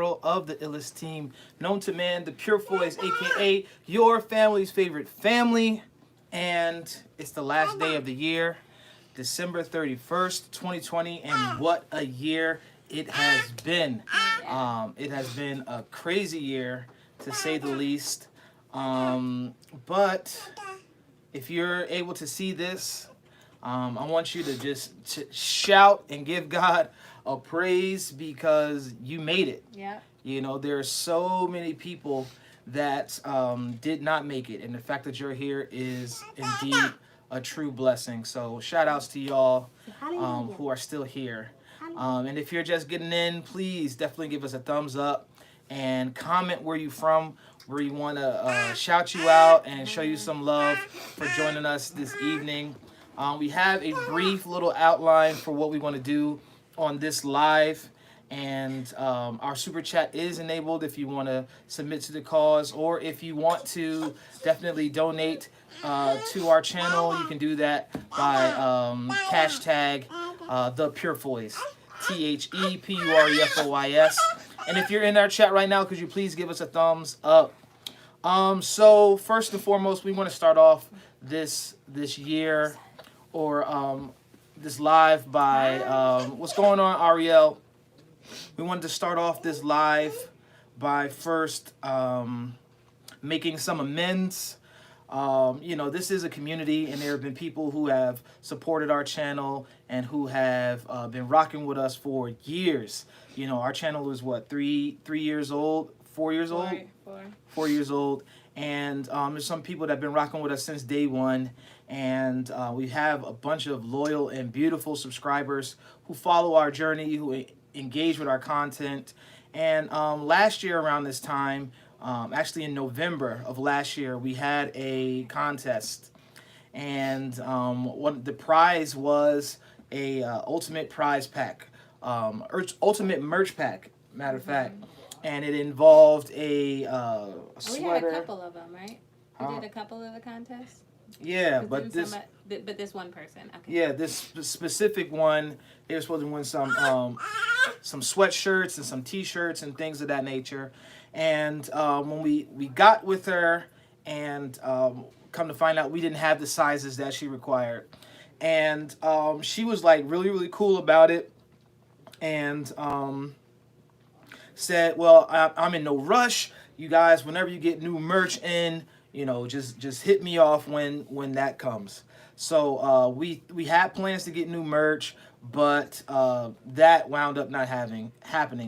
inaugural of the illest team known to man, the Purefoys, aka your family's favorite family. And it's the last day of the year, December 31st, 2020, and what a year it has been. It has been a crazy year, to say the least. But if you're able to see this, I want you to just shout and give God a praise because you made it. Yeah. You know, there are so many people that did not make it, and the fact that you're here is indeed a true blessing. So shout outs to y'all who are still here. And if you're just getting in, please definitely give us a thumbs up and comment where you from, where you want to shout you out and show you some love for joining us this evening. We have a brief little outline for what we want to do on this live. And our super chat is enabled if you want to submit to the cause, or if you want to definitely donate to our channel, you can do that by hashtag ThePurefoys, ThePurefoys. And if you're in our chat right now, could you please give us a thumbs up? So first and foremost, we want to start off this year, or this live by what's going on, Ariel? We wanted to start off this live by first making some amends. You know, this is a community, and there have been people who have supported our channel and who have been rocking with us for years. You know, our channel is what, 3 years old, 4 years old, 4 years old, and there's some people that have been rocking with us since day one. And we have a bunch of loyal and beautiful subscribers who follow our journey, who engage with our content. And last year around this time, actually in November of last year, we had a contest, and the prize was a ultimate prize pack, ultimate merch pack, matter of fact, and it involved a sweater. We had a couple of them, right? We did a couple of the contests. Yeah, but this one person. Okay. Yeah, this specific one, they were supposed to win some sweatshirts and some T-shirts and things of that nature. And when we got with her, and come to find out, we didn't have the sizes that she required. And she was like really, really cool about it, and said, "Well, I'm in no rush. You guys, whenever you get new merch in, you know, just hit me off when that comes." So we had plans to get new merch, but that wound up not happening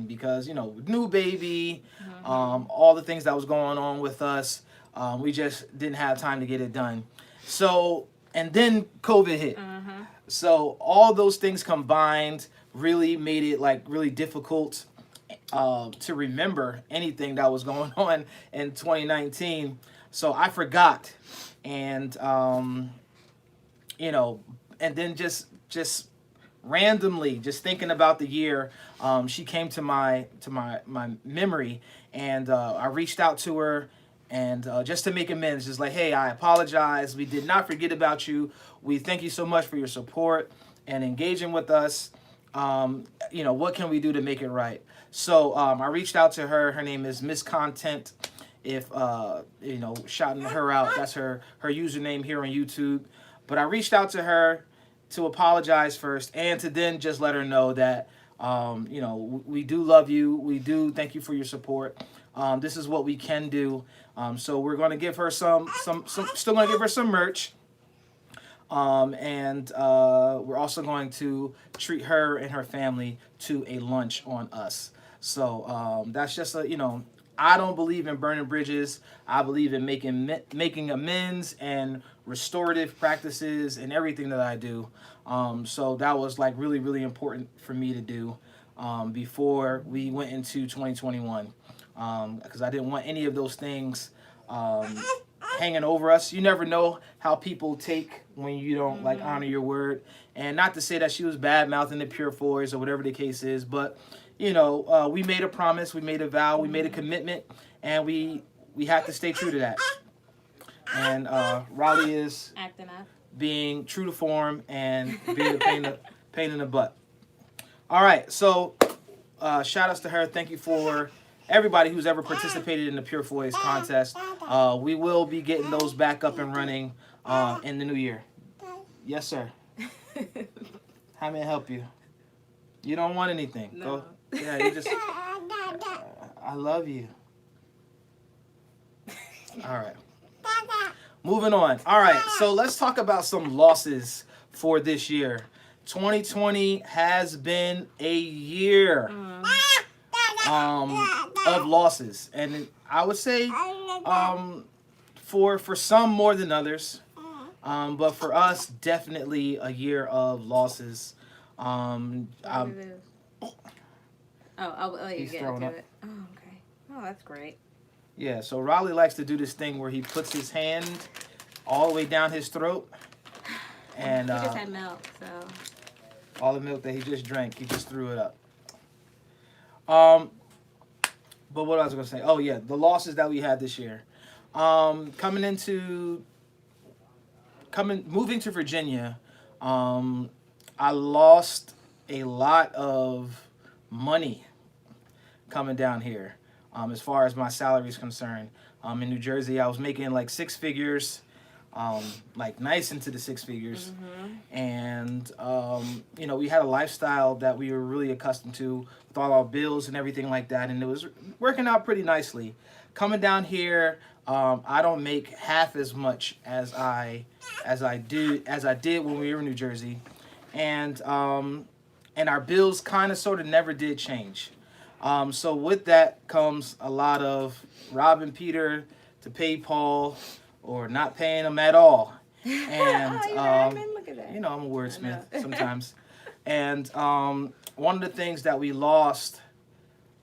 because, you know, new baby, all the things that was going on with us, we just didn't have time to get it done. So, and then COVID hit. So all those things combined really made it like really difficult to remember anything that was going on in 2019. So I forgot, and you know, and then just randomly, just thinking about the year, she came to my memory, and I reached out to her, and just to make amends, just like, hey, I apologize. We did not forget about you. We thank you so much for your support and engaging with us. You know, what can we do to make it right? So I reached out to her. Her name is Miss Content. If you know, shouting her out, that's her username here on YouTube. But I reached out to her to apologize first, and to then just let her know that you know, we do love you. We do thank you for your support. This is what we can do. So we're going to give her still going to give her some merch. And we're also going to treat her and her family to a lunch on us. So that's just a, you know, I don't believe in burning bridges. I believe in making amends and restorative practices and everything that I do. So that was like really, really important for me to do before we went into 2021, because I didn't want any of those things hanging over us. You never know how people take when you don't like honor your word. And not to say that she was bad mouthing the Purefoys or whatever the case is, but you know, we made a promise, we made a vow, we made a commitment, and we have to stay true to that. And Raleigh is acting up, being true to form and being a pain in the butt. All right, so shout outs to her. Thank you for everybody who's ever participated in the Purefoys contest. We will be getting those back up and running in the new year. Yes, sir. How may I help you? You don't want anything. No. Go. Yeah, you just. I love you. All right. Moving on. All right. So let's talk about some losses for this year. 2020 has been a year of losses, and I would say for some more than others, but for us, definitely a year of losses. What did you lose? I'll let you He's get throwing into up. it. Oh, okay. Oh, that's great. Yeah, so Raleigh likes to do this thing where he puts his hand all the way down his throat, and He just had milk, so. all the milk that he just drank, he just threw it up. But what I was gonna say? Oh yeah, the losses that we had this year. Moving to Virginia, I lost a lot of money coming down here. As far as my salary is concerned, in New Jersey, I was making like six figures, like nice into the six figures, and we had a lifestyle that we were really accustomed to with all our bills and everything like that, and it was working out pretty nicely. Coming down here, I don't make half as much as I did when we were in New Jersey, and our bills kind of sort of never did change. So with that comes a lot of robbing Peter to pay Paul, or not paying him at all. And Look at that. I'm a wordsmith sometimes. And one of the things that we lost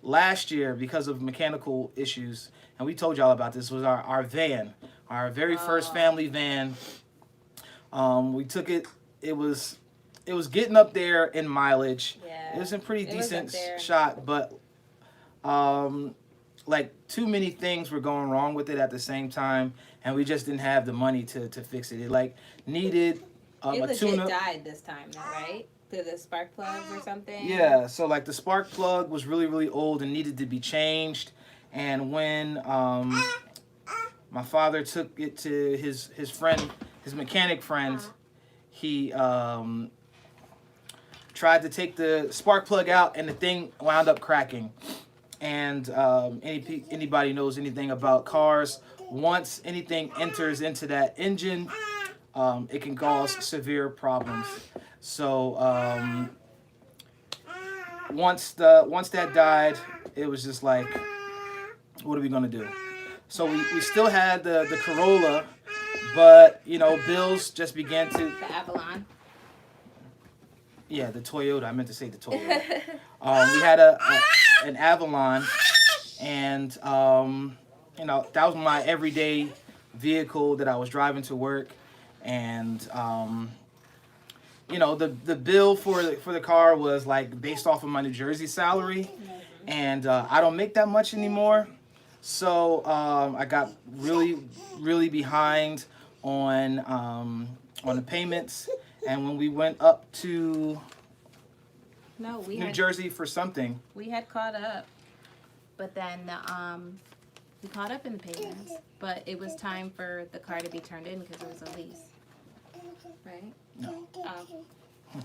last year because of mechanical issues, and we told y'all about this, was our van, our very first family van. We took it. It was getting up there in mileage. Yeah, it was in pretty it was up decent there. shot, but like too many things were going wrong with it at the same time, and we just didn't have the money to fix it. It like needed It a legit tune-up. died this time, though, right? To the spark plug or something? Yeah, so like the spark plug was really, really old and needed to be changed. And when my father took it to his friend, his mechanic friend, he tried to take the spark plug out, and the thing wound up cracking. And anybody knows anything about cars, once anything enters into that engine, it can cause severe problems. So once that died, it was just like, what are we gonna do? So we still had the Corolla, but bills just began to. The Avalon. Yeah, the Toyota. I meant to say the Toyota. We had an Avalon, and that was my everyday vehicle that I was driving to work, and the bill for the car was like based off of my New Jersey salary, and I don't make that much anymore, so I got really, really behind on the payments. And when we went up to New Jersey for something, we had caught up, but then we caught up in the payments. But it was time for the car to be turned in because it was a lease, right? No.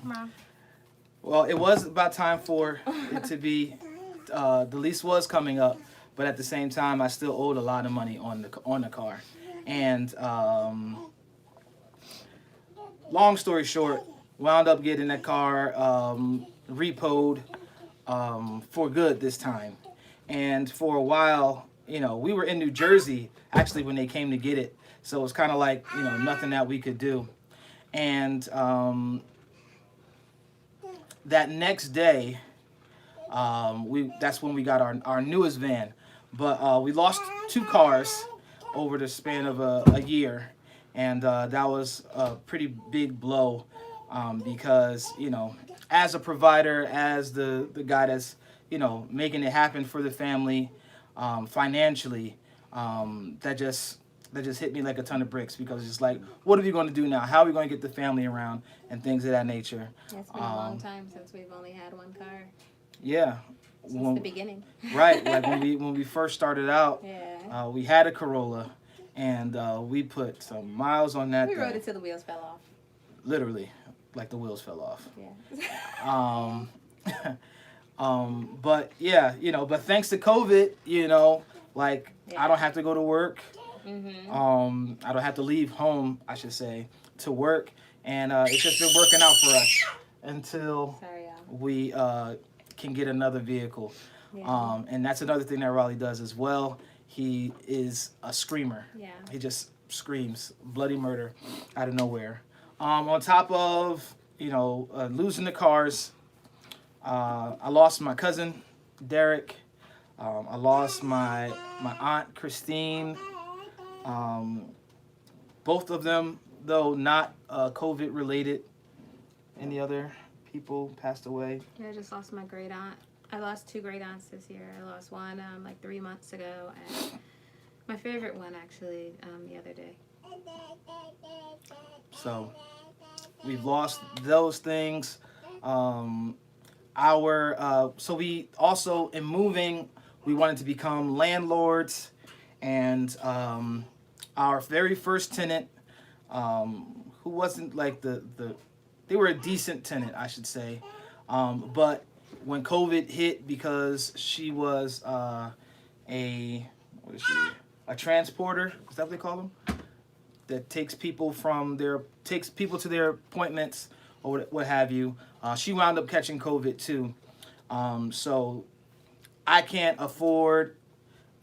Mom. Well, it was about time for it to be. The lease was coming up, but at the same time, I still owed a lot of money on the car, and. Long story short, wound up getting that car repoed for good this time. And for a while, we were in New Jersey actually when they came to get it. So it was kind of like, nothing that we could do. And that next day, that's when we got our newest van. But we lost 2 cars over the span of a year. And that was a pretty big blow because, as a provider, as the guy that's, making it happen for the family financially, that just hit me like a ton of bricks, because it's like, what are we going to do now? How are we going to get the family around and things of that nature? It's been a long time since we've only had one car. Yeah. Since the beginning. Right, like when we first started out, Yeah. we had a Corolla, and we put some miles on that We thing. rode it till the wheels fell off. Literally, like the wheels fell off. Yeah. But yeah, but thanks to COVID, like I don't have to go to work. I don't have to leave home, I should say, to work, and it's just been working out for us until we can get another vehicle. Yeah. And that's another thing that Raleigh does as well. He is a screamer. Yeah. He just screams bloody murder out of nowhere. On top of losing the cars, I lost my cousin Derek. I lost my aunt Christine. Both of them, though not COVID related. Any other people passed away? Yeah, I just lost my great aunt. I lost 2 great aunts this year. I lost one like 3 months ago, and my favorite one actually the other day. So we've lost those things. So we also, in moving, we wanted to become landlords, and our very first tenant, who wasn't like they were a decent tenant, I should say, but when COVID hit, because she was a transporter, is that what they call them? That takes people to their appointments or what have you. She wound up catching COVID too. So I can't afford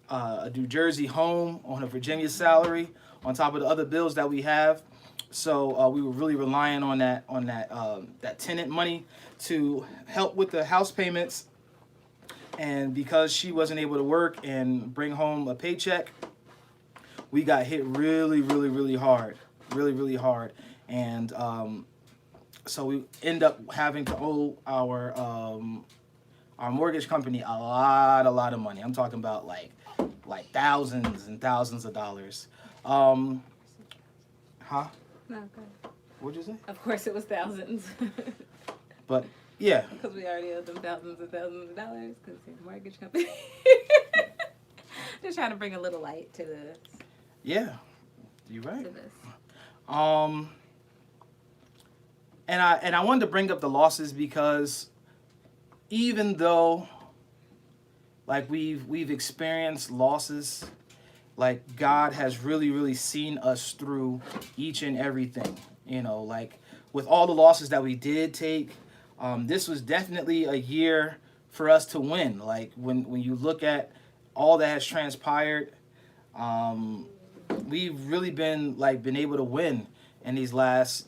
a New Jersey home on a Virginia salary on top of the other bills that we have. So we were really relying on that tenant money to help with the house payments. And because she wasn't able to work and bring home a paycheck, we got hit really, really, really hard. Really, really hard. And so we end up having to owe our mortgage company a lot of money. I'm talking about like thousands and thousands of dollars. Huh? No, good. What'd you say? Of course it was thousands. But yeah. Because we already owed them thousands and thousands of dollars because they're a mortgage company. Just trying to bring a little light to this. Yeah, you're right. To this. And I wanted to bring up the losses because even though like we've experienced losses, like God has really, really seen us through each and everything. Like with all the losses that we did take, this was definitely a year for us to win. Like when you look at all that has transpired, we've really been able to win in these last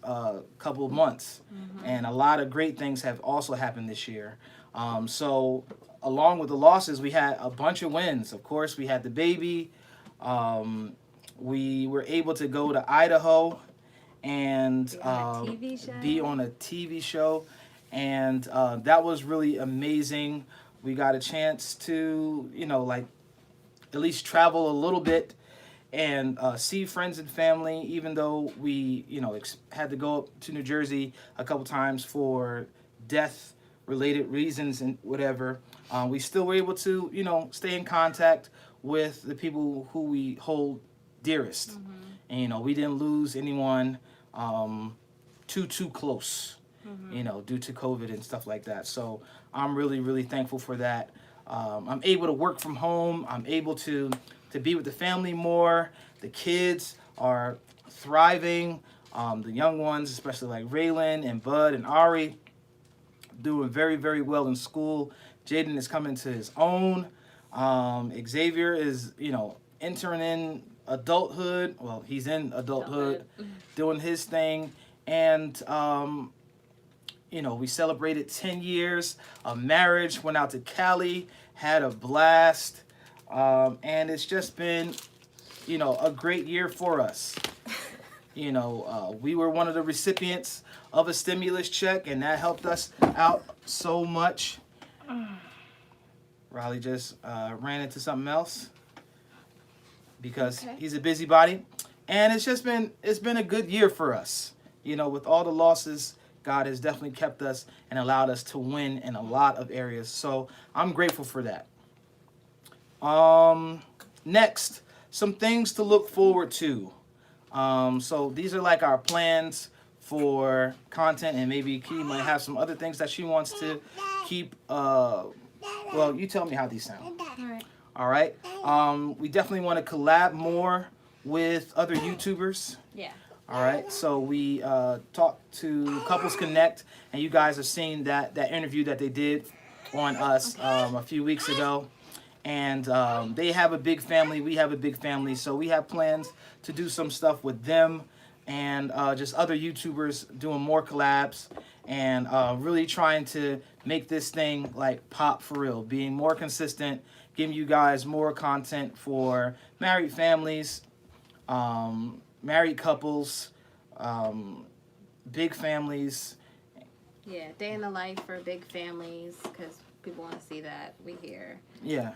couple of months. And a lot of great things have also happened this year. So along with the losses, we had a bunch of wins. Of course, we had the baby. We were able to go to Idaho and be on a TV show. And that was really amazing. We got a chance to, at least travel a little bit and see friends and family, even though we, had to go up to New Jersey a couple times for death-related reasons and whatever. We still were able to, stay in contact with the people who we hold dearest. And, we didn't lose anyone too close, due to COVID and stuff like that. So I'm really, really thankful for that. I'm able to work from home. I'm able to be with the family more. The kids are thriving. The young ones, especially like Raylan and Bud and Ari, doing very, very well in school. Jaden is coming to his own. Xavier is, entering in adulthood. Well, he's in adulthood, doing his thing. And, we celebrated 10 years of marriage, went out to Cali, had a blast. And it's just been, a great year for us. We were one of the recipients of a stimulus check, and that helped us out so much. Riley just ran into something else because he's a busybody. And it's been a good year for us. With all the losses, God has definitely kept us and allowed us to win in a lot of areas. So I'm grateful for that. Next, some things to look forward to. So these are like our plans for content, and maybe Key might have some other things that she wants to keep. Well, you tell me how these sound. All right. All right. We definitely want to collab more with other YouTubers. Yeah. All right. So we talked to Couples Connect, and you guys have seen that interview that they did on us a few weeks ago. And they have a big family. We have a big family. So we have plans to do some stuff with them and just other YouTubers doing more collabs and really trying to make this thing like pop for real, being more consistent, giving you guys more content for married families, married couples, big families. Yeah, day in the life for big families, because people want to see that. We hear Yeah.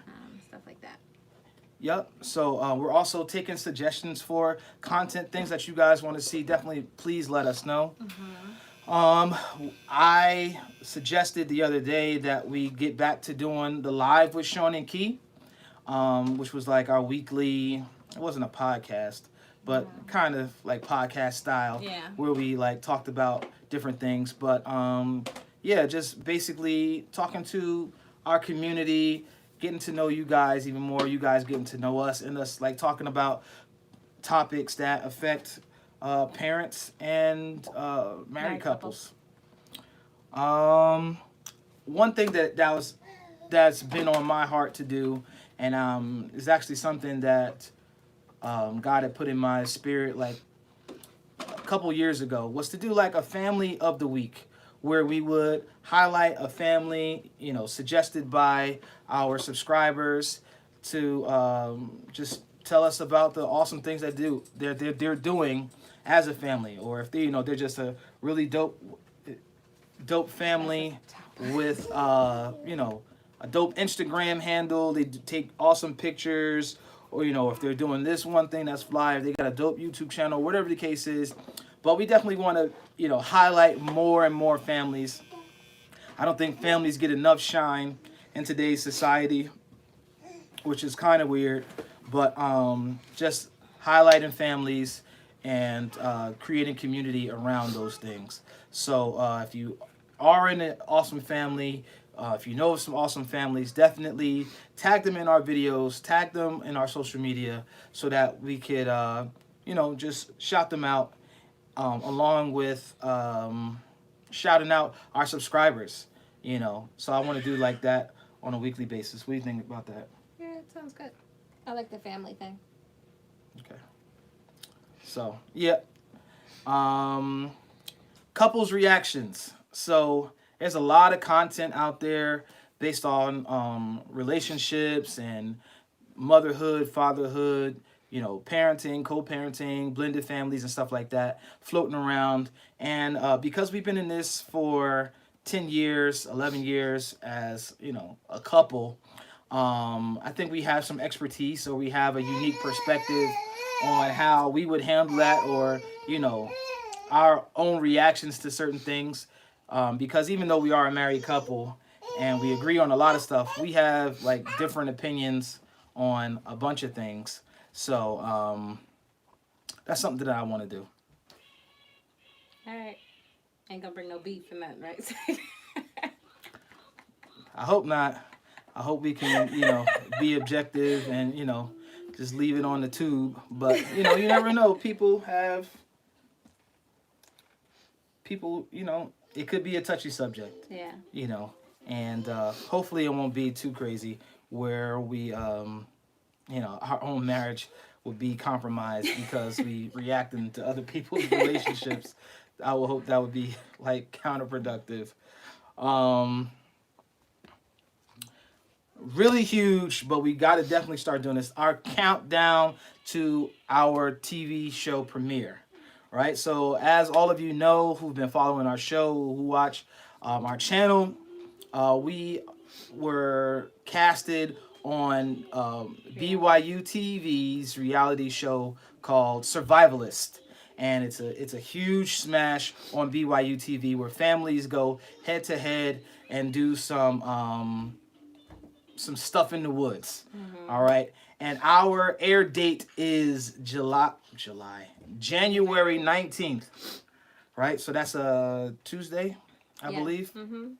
stuff like that. Yep. So we're also taking suggestions for content, things that you guys want to see. Definitely, please let us know. I suggested the other day that we get back to doing the live with Sean and Key, which was like our weekly. It wasn't a podcast, but kind of like podcast style, Yeah. where we like talked about different things. But yeah, just basically talking to our community, getting to know you guys even more, you guys getting to know us, and us like talking about topics that affect parents and married couples. One thing that's been on my heart to do, and is actually something that God had put in my spirit like a couple years ago, was to do like a family of the week, where we would highlight a family, suggested by our subscribers to just tell us about the awesome things that they're doing as a family, or if they're just a really dope family with a dope Instagram handle. They take awesome pictures, or if they're doing this one thing that's fly, they got a dope YouTube channel, whatever the case is. But we definitely want to highlight more and more families. I don't think families get enough shine in today's society, which is kind of weird. But just highlighting families and creating community around those things. So if you are in an awesome family, if you know of some awesome families, definitely tag them in our videos, tag them in our social media, so that we could, just shout them out, along with shouting out our subscribers. So I want to do like that on a weekly basis. What do you think about that? Yeah, it sounds good. I like the family thing. Okay. So, yeah. Couples reactions. So there's a lot of content out there based on relationships and motherhood, fatherhood, parenting, co-parenting, blended families and stuff like that floating around. And because we've been in this for 10 years, 11 years as, a couple, I think we have some expertise, or we have a unique perspective on how we would handle that, or, our own reactions to certain things. Because even though we are a married couple and we agree on a lot of stuff, we have like different opinions on a bunch of things. So that's something that I want to do. All right. Ain't gonna bring no beef in that, right? I hope not. I hope we can, be objective and, just leave it on the tube. But, you never know. People, it could be a touchy subject. Yeah. And hopefully it won't be too crazy where we, our own marriage will be compromised because we reacting to other people's relationships. I would hope that would be like counterproductive. Really huge, but we got to definitely start doing this. Our countdown to our TV show premiere, right? So as all of you know who've been following our show, who watch our channel, we were casted on BYU TV's reality show called Survivalist. and it's a huge smash on BYU TV where families go head to head and do some stuff in the woods. All right. And our air date is January 19th. Right? So that's a Tuesday, I believe. On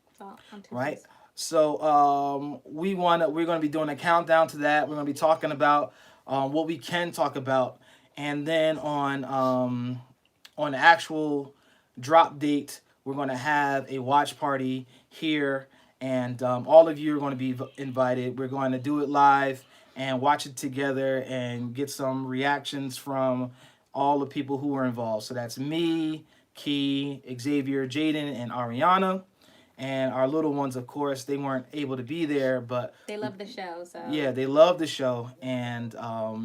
Tuesdays. Right? So we're gonna be doing a countdown to that. We're gonna be talking about what we can talk about. And then on the actual drop date, we're gonna have a watch party here, and all of you are going to be invited. We're going to do it live and watch it together and get some reactions from all the people who were involved. So that's me, Key, Xavier, Jaden, and Ariana. And our little ones, of course, they weren't able to be there, but they love the show. So yeah, they love the show, and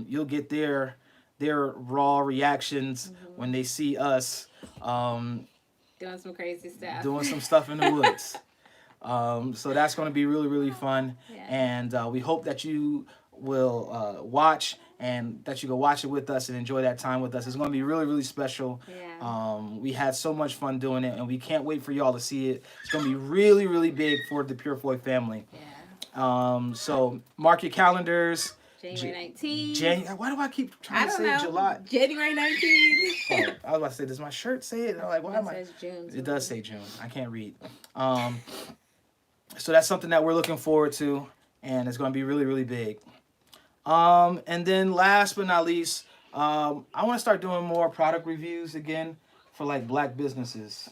you'll get their raw reactions when they see us doing some crazy stuff, doing some stuff in the woods. So that's going to be really, really fun. Yeah. And we hope that you will watch and that you go watch it with us and enjoy that time with us. It's going to be really, really special. Yeah. We had so much fun doing it, and we can't wait for y'all to see it. It's going to be really, really big for the Purefoy family. Yeah. So mark your calendars. January 19th. Why do I keep trying to say July? January 19th. Oh, I was about to say, does my shirt say it? I'm like, why am I? Says June. It does say June. I can't read. So that's something that we're looking forward to, and it's going to be really, really big. And then last but not least, I want to start doing more product reviews again for like black businesses,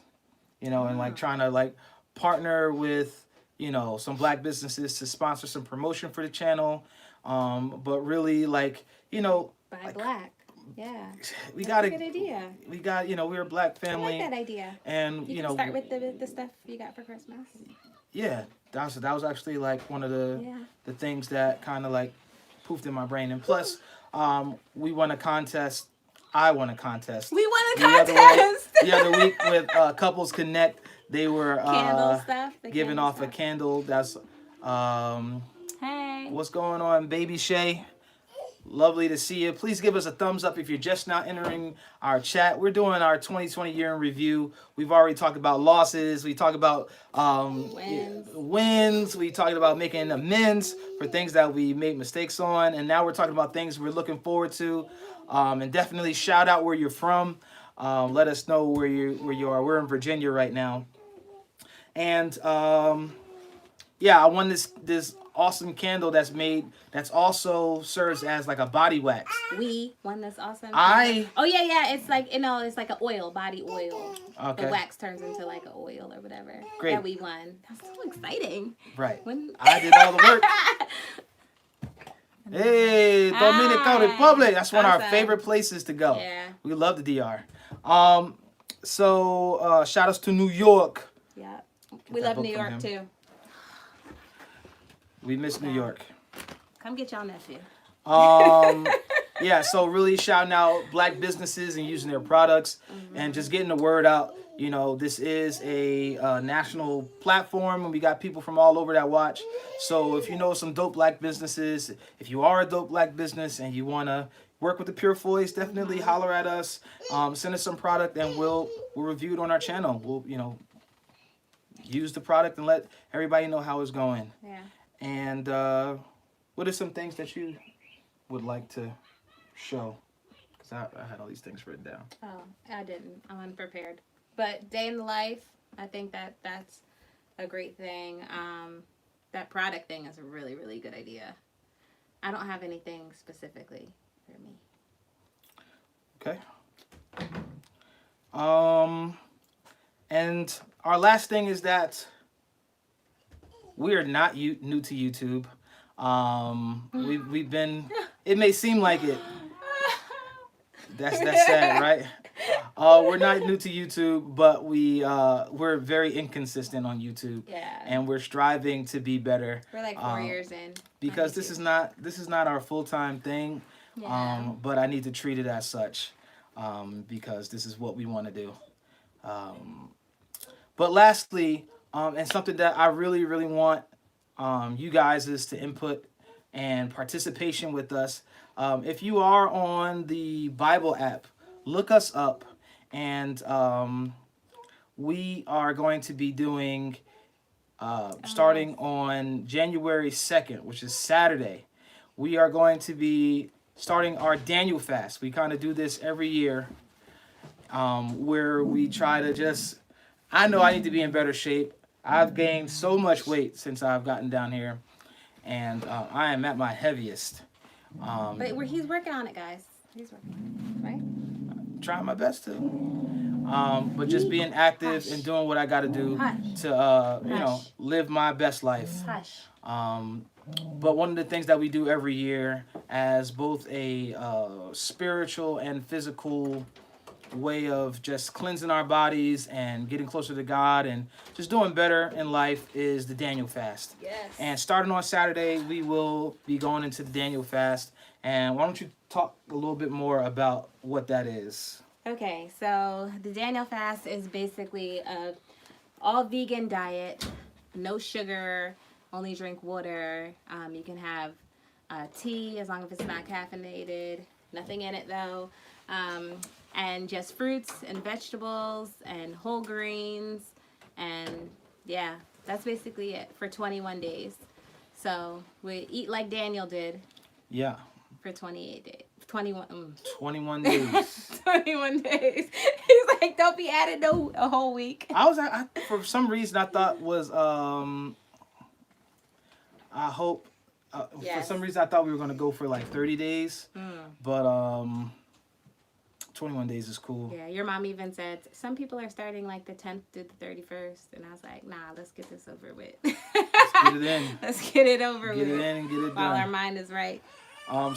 and like trying to like partner with, some black businesses to sponsor some promotion for the channel. But really like, Buy like, black. Yeah. That's a good idea. We got, we're a black I family. like that idea. And, You can start with the stuff you got for Christmas. Yeah, that was actually like one of the things that kind of like poofed in my brain. And plus, we won a contest. I won a contest. We won a contest the other week with Couples Connect. They were candle stuff. Giving off a candle. That's hey. What's going on, baby Shay? Lovely to see you. Please give us a thumbs up if you're just now entering our chat. We're doing our 2020 year in review. We've already talked about losses. We talked about wins. We talked about making amends for things that we made mistakes on. And now we're talking about things we're looking forward to. And definitely shout out where you're from. Let us know where you are. We're in Virginia right now. And yeah, I won this awesome candle that's also serves as like a body wax. We won this awesome candle. Oh yeah, it's like it's like an oil, body oil. Okay. The wax turns into like an oil or whatever. Great. That we won. That's so exciting. Right. I did all the work. Hey, Dominican Republic. That's one of our favorite places to go. Yeah. We love the DR. So shout outs to New York. Yeah. We love New York too. We miss New York. Come get y'all nephew. Yeah, so really shouting out black businesses and using their products and just getting the word out. This is a national platform, and we got people from all over that watch. So if you know some dope black businesses, if you are a dope black business and you want to work with the Purefoys, definitely holler at us. Send us some product, and we'll review it on our channel. We'll use the product and let everybody know how it's going. Yeah. And what are some things that you would like to show? Because I had all these things written down. Oh, I didn't. I'm unprepared. But day in the life, I think that's a great thing. That product thing is a really, really good idea. I don't have anything specifically for me. Okay. And our last thing is that we are not new to YouTube. We've been. It may seem like it. That's sad, right? We're not new to YouTube, but we're very inconsistent on YouTube. Yeah. And we're striving to be better. We're like 4 years in. Because this is not our full-time thing. Yeah. But I need to treat it as such, because this is what we want to do. But lastly, and something that I really, really want you guys is to input and participation with us. If you are on the Bible app, look us up, and we are going to be doing starting on January 2nd, which is Saturday. We are going to be starting our Daniel fast. We kind of do this every year, where we try to just. I know I need to be in better shape. I've gained so much weight since I've gotten down here, and I am at my heaviest. But he's working on it, guys. He's working on it, right? Trying my best to. But just being active Hush. and doing what I got to do Hush. to, Hush. live my best life. Hush. But one of the things that we do every year as both a spiritual and physical way of just cleansing our bodies and getting closer to God and just doing better in life is the Daniel fast. Yes. And starting on Saturday, we will be going into the Daniel fast. And why don't you talk a little bit more about what that is? Okay, so the Daniel fast is basically a all vegan diet, no sugar, only drink water. You can have tea as long as it's not caffeinated. Nothing in it though. And just fruits and vegetables and whole grains. And yeah, that's basically it for 21 days. So we eat like Daniel did. Yeah. For 28 days. 21. 21 days. 21 days. He's like, don't be adding a whole week. For some reason, I thought was, for some reason, I thought we were going to go for like 30 days. But 21 days is cool. Yeah, your mom even said some people are starting like the 10th to the 31st. And I was like, nah, let's get this over with. Let's get it in. Let's get it over with. Get it in and get it done. While our mind is right.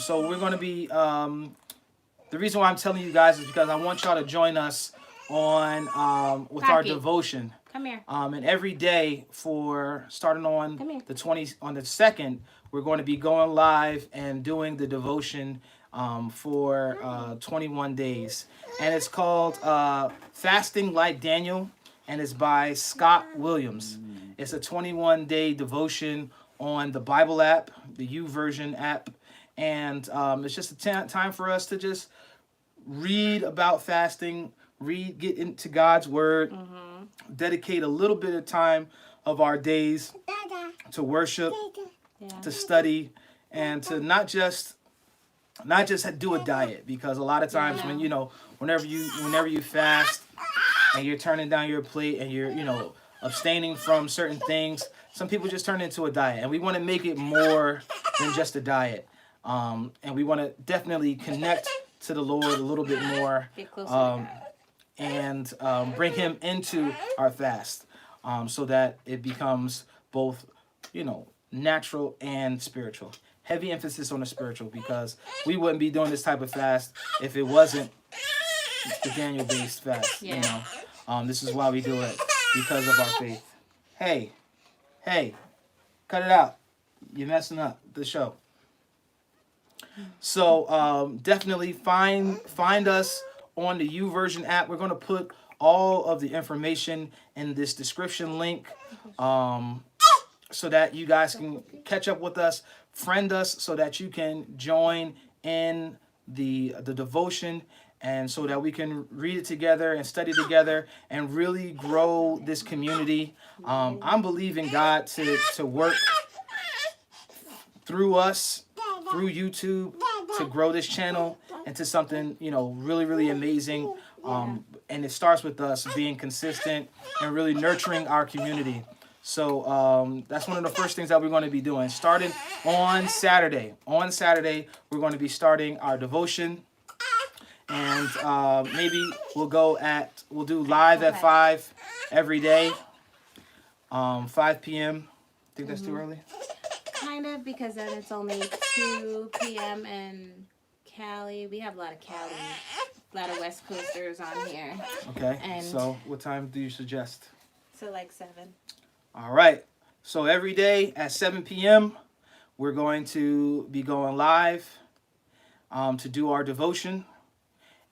So we're going to be, the reason why I'm telling you guys is because I want y'all to join us on, with our devotion. Come here. And every day starting on the 2nd, we're going to be going live and doing the devotion for 21 days. And it's called Fasting Like Daniel, and it's by Scott Williams. It's a 21-day devotion on the Bible app, the YouVersion app. And it's just a time for us to just read about fasting, get into God's word, dedicate a little bit of time of our days to worship, to study, and to not just do a diet, because a lot of times when whenever you fast and you're turning down your plate and you're abstaining from certain things, some people just turn it into a diet, and we want to make it more than just a diet. And we want to definitely connect to the Lord a little bit more, Get closer to God. and bring Him into our fast, so that it becomes both, natural and spiritual. Heavy emphasis on the spiritual, because we wouldn't be doing this type of fast if it wasn't the Daniel-based fast. Yeah. This is why we do it, because of our faith. Hey, cut it out. You're messing up the show. So definitely find us on the YouVersion app. We're going to put all of the information in this description link, so that you guys can catch up with us, friend us, so that you can join in the devotion, and so that we can read it together and study together and really grow this community. I'm believing God to work through us, through YouTube, to grow this channel into something, really, really amazing. And it starts with us being consistent and really nurturing our community. So that's one of the first things that we're going to be doing. Starting on Saturday. On Saturday, we're going to be starting our devotion. And maybe we'll do live at 5 every day. 5 p.m. Think that's too early? Kind of, because then it's only 2 p.m. in Cali. We have a lot of West Coasters on here. Okay. And so what time do you suggest? So like 7. All right. So every day at 7 p.m., we're going to be going live to do our devotion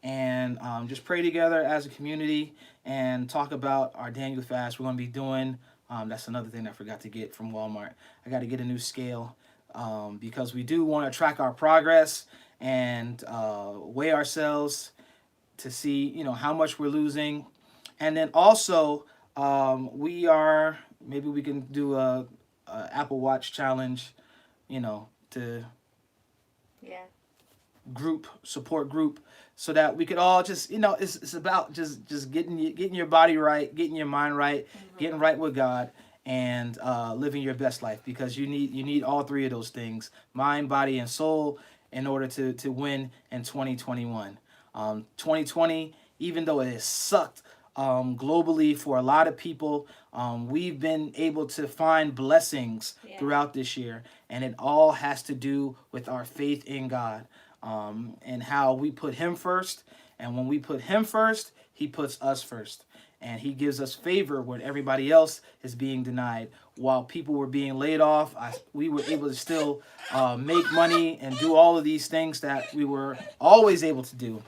and just pray together as a community and talk about our Daniel fast. We're going to be doing, that's another thing I forgot to get from Walmart. I got to get a new scale because we do want to track our progress and weigh ourselves to see, you know, how much we're losing. And then also, maybe we can do a Apple Watch challenge, you know, to Yeah. support group, so that we could all just, you know, it's about just getting your body right, getting your mind right, getting right with God, and living your best life, because you need all three of those things, mind, body, and soul, in order to win in 2021. 2020, even though it has sucked globally for a lot of people, we've been able to find blessings throughout this year, and it all has to do with our faith in God, and how we put Him first. And when we put Him first, He puts us first. And He gives us favor when everybody else is being denied. While people were being laid off, we were able to still make money and do all of these things that we were always able to do.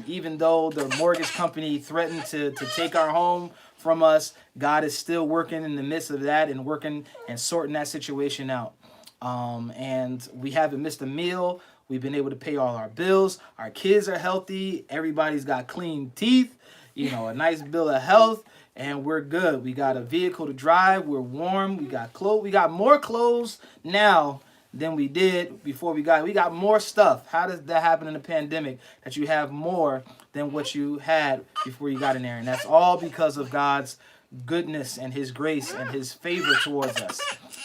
Even though the mortgage company threatened to take our home from us, God is still working in the midst of that, and working and sorting that situation out. And we haven't missed a meal. We've been able to pay all our bills. Our kids are healthy. Everybody's got clean teeth, you know, a nice bill of health, and we're good. We got a vehicle to drive. We're warm. We got clothes. We got more clothes now than we did before we got more stuff. How does that happen in a pandemic, that you have more than what you had before you got in there? And that's all because of God's goodness and His grace and His favor towards us.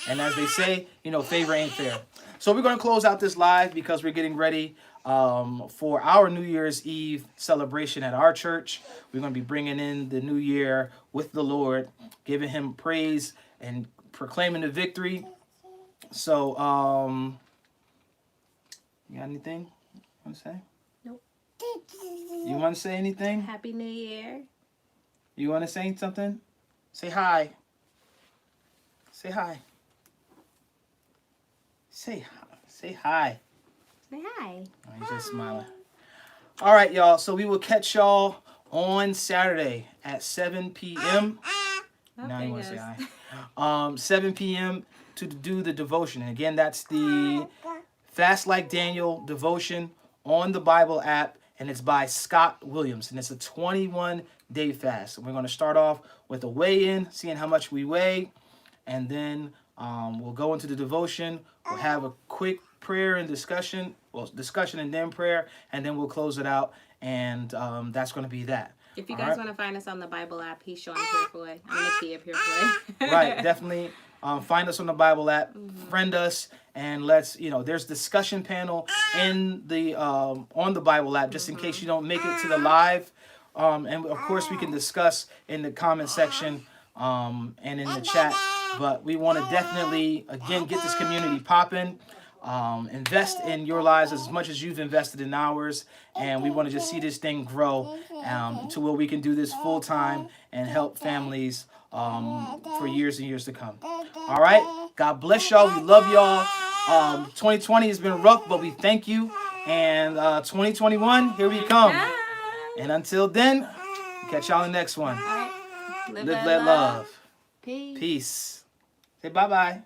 And as they say, you know, favor ain't fair. So we're going to close out this live because we're getting ready for our New Year's Eve celebration at our church. We're going to be bringing in the new year with the Lord, giving Him praise and proclaiming the victory. So, you got anything you want to say? Nope. You want to say anything? Happy New Year. You want to say something? Say hi. Say hi. Say hi. Say hi. Oh, he's just smiling. All right, y'all. So we will catch y'all on Saturday at 7 p.m. Now you want to say hi. 7 p.m. to do the devotion. And again, that's the Fast Like Daniel devotion on the Bible app, and it's by Scott Williams, and it's a 21-day fast. And we're going to start off with a weigh-in, seeing how much we weigh, and then we'll go into the devotion. We'll have a quick prayer and discussion. Well, discussion and then prayer, and then we'll close it out, and that's going to be that. If you guys want to find us on the Bible app, he's showing Purefoy. I'm the Purefoy. Right, definitely. Find us on the Bible app, friend us, and let's, you know, there's discussion panel in the on the Bible app, just in case you don't make it to the live. And of course, we can discuss in the comment section and in the chat. But we want to definitely, again, get this community popping. Invest in your lives as much as you've invested in ours, and we want to just see this thing grow to where we can do this full time and help families for years and years to come. All right, God bless y'all. We love y'all. 2020 has been rough, but we thank you. And 2021, here we come. And until then, catch y'all in the next one. Right. Live, let love. Peace. Say bye bye.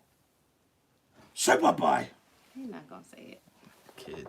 Say bye bye. You're not going to say it. Kids.